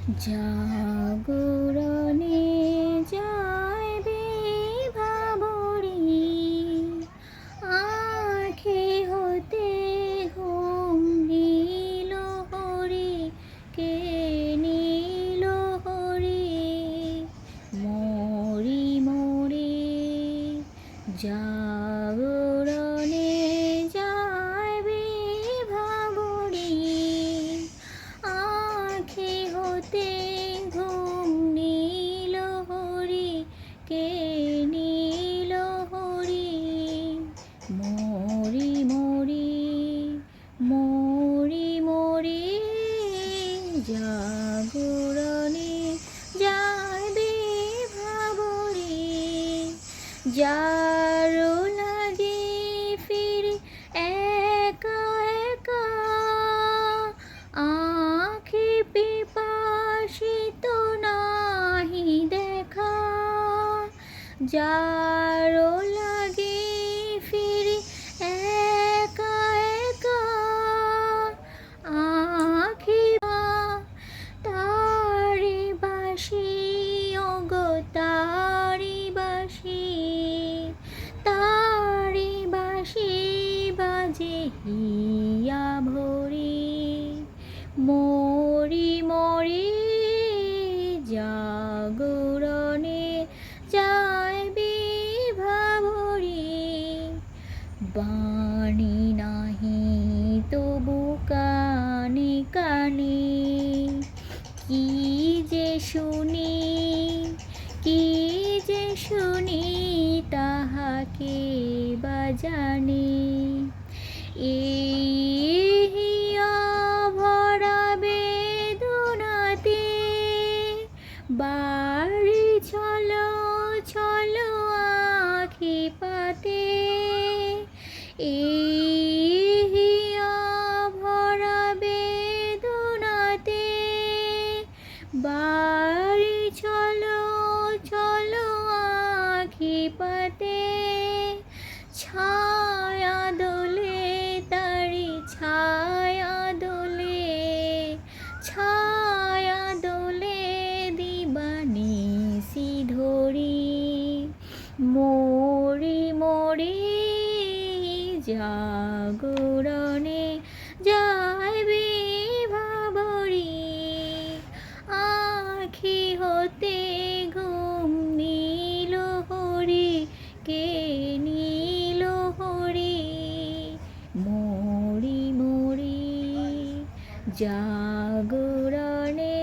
জাগরণে যাইবে ভাবরি, আঁখি হতে ঘুম নীল হরি, কে নীল হরি। মরি মরি জাগরণে যাইবে ভাবরি, আঁখি হতে ঘুম নীল হরি, কে নীল হরি। মরি মরি মরি মরি জাগরণে যাইবে ভাবরি, যারো লাগে ফিরে একা একা, আঁখি পিপাসিত নাহি দেখা। যারো লাগে ফিরে একা একা, আঁখি তারি বাসি ওগো তারি বাসি, তারি বাসি বাজে হিয়া ভরি। মরি মরি জাগরণে যাইবে ভাবরি, বাণী নাহি তবু কানে কানে, কি যে শুনি কি যে শুনি তাহাকে বা জানে। এই হিয়া ভরা বেদনাতে বাড়ি চলো চলো আঁখি পাতে। এই হিয়া ভরা বেদনাতে বাড়ি চলো চলো আঁখি পাতে। ছায়া দোলে তারি ছায়া দোলে, ছায়া দোলে দিবানিশি ধরি। মরি মরি জাগরণে যাইবে ভাবরি, আঁখি হতে ঘুম নীল হরি, কে নীল হরি। মরি মরি জাগরণে